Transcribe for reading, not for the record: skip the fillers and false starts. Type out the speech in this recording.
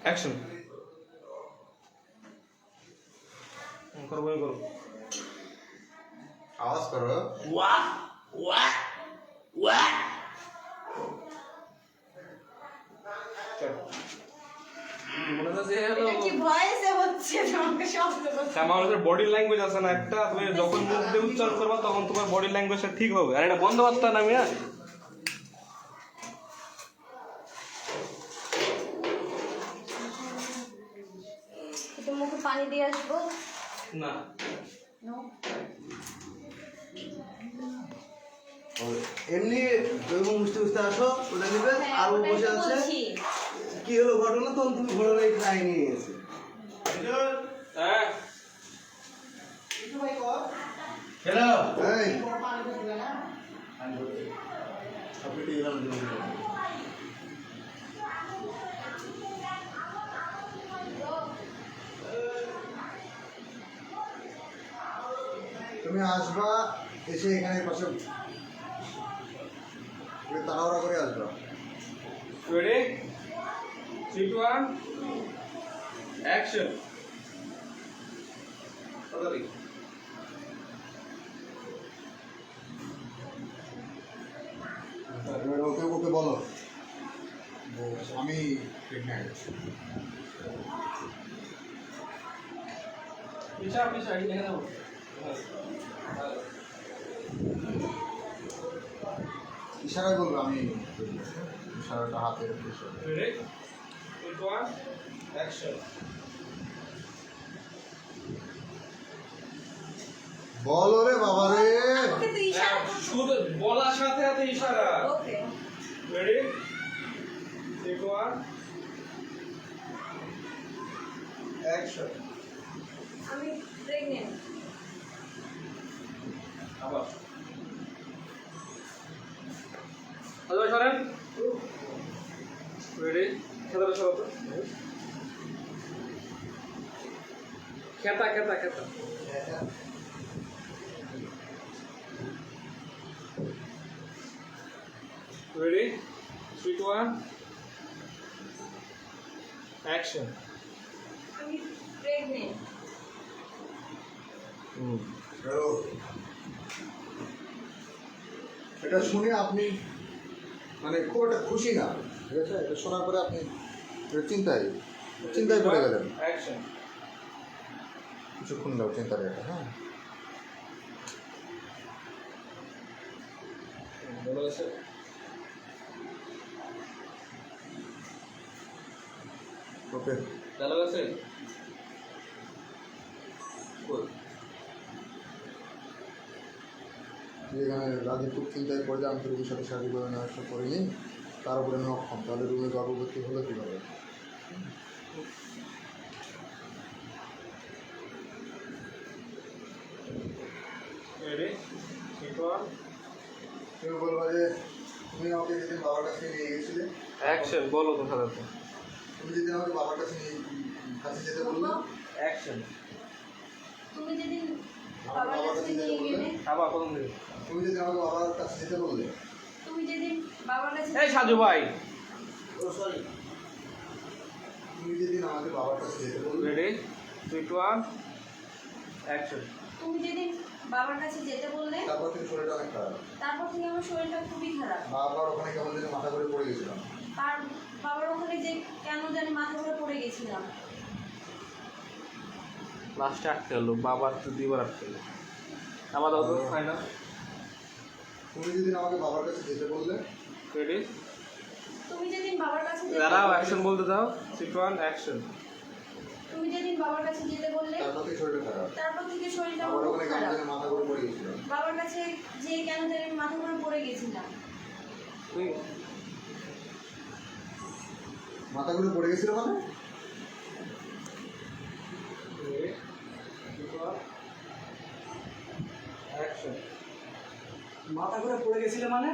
Action. করো বই করো, আওয়াজ করো। ওয়া ওয়া ওয়া। মনে হচ্ছে এটা কি ভয়েসে হচ্ছে তোমাকে শব্দ করতে? মানুষের বডি ল্যাঙ্গুয়েজ আছে না একটা, তুমি যখন মুখ দিয়ে উচ্চারণ করবা তখন তোমার বডি ল্যাঙ্গুয়েজটা ঠিক হবে। আর এটা বন্ধ করতে না মিয়া। একটু মুখে পানি দিয়ে আসবো। না নো এমনি এবং বুঝতে বুঝতে আসো, ওটা নিবে আর ও বসে আছে। কি হলো ঘটনা? তখন তুমি ঘটনায় খাই নিয়ে গেছে। হ্যাঁ হ্যালো এই আপনি টেলিগ্রাম দিন। তুমি আসবা, এসে এখানে পাশে তাড়াহুড়া করে আসবা। Ready, 3 2 1 action. তাড়াতাড়ি। এবার ওকে ওকে বলো আমি প্রেগন্যান্ট। পিছা পিছা এই দেখে দাও। ইশারায় বলবো আমি, ইশারাটা হাতের রেডি, 3 2 1 অ্যাকশন। বলো রে বাবা রে। ওকে তো ইশারা শুধু বলার সাথে সাথে ইশারা। Okay ready, 3 2 1 action. আমি প্রেগন্যান্ট। আবার আবার সরেন। রেডি, খেতা সরাতো। খেতা খেতা খেতা। Ready, 3 2 1 action. আমি প্রেগন্যান্ট। এটা শুনে আপনি মানে খুব একটা খুশি না, ঠিক আছে? এটা শোনার পরে আপনি চিন্তায় চিন্তায় পড়ে গেলেন। অ্যাকশন। কিছুক্ষণ দাও চিন্তার এটা। হ্যাঁ বলো আছে। ওকে ডায়লগ আছে? বল। এখানে রাজি খুব চিন্তায় পড়ে যে আমি তো রুগীর সাথে শারীরিক করে নেওয়ার করিনি, তার উপরে আমি অক্ষম, তাহলে রুগী গর্ভবতী হলো কীভাবে? রেডি, 3 2 1 তুমি বলবা যে তুমি আমাকে যেদিন বাবার কাছে নিয়ে গেছিলে, অ্যাকশন। বলো তো সাধারণত। তুমি যেদিন আমাকে বাবার কাছে নিয়ে কাছে যেতে বললে, অ্যাকশন। তুমি যেদিন আমাকে বাবার বাবার কাছে কাছে যেতে নিয়ে বললে, গেলে, আবার প্রথম থেকে। তুমি যেদিন আমাকে বাবার কাছে যেতে বললে, তুমি যেদিন বাবার কাছে এই সাজু ভাই। ও সরি, তুমি যেদিন আমাকে বাবার কাছে যেতে বললে, রেডি, 3 2 1 অ্যাকশন। তুমি যেদিন বাবার কাছে যেতে বললে, তারপর থেকে শরীরটা অনেক খারাপ। তারপর থেকে আমার শরীরটা খুবই খারাপ। বাবার ওখানে কেমন যেন মাথা করে পড়ে গেছিলাম। আর বাবার ওখানে যে কেন জানি মাথা ঘুরে পড়ে গেছিলাম। লাস্টে আটকে গেল, বাবার তো দিবার আটকে গেল। আবার দাও তো ফাইনাল। তুমি যেদিন আমাকে বাবার কাছে যেতে বললে, রেডি, তুমি যেদিন বাবার কাছে যেতে দাঁড়াও, অ্যাকশন বলতে দাও। 3 2 1 অ্যাকশন। তুমি যেদিন বাবার কাছে যেতে বললে, তারপর থেকে শরীরটা খারাপ। তারপর থেকে শরীরটা বাবার খুব ওখানে কেমন খারাপ। যেন মাথা করে পড়ে গেছিলাম। বাবার কাছে যে কেন জানি আমি মাথা ঘুরে পড়ে গেছিলাম। তুই মাথা করে পড়ে গেছিল মানে? Ready, 3 2 1 action. মাথা ঘুরে পড়ে গেছিলে মানে?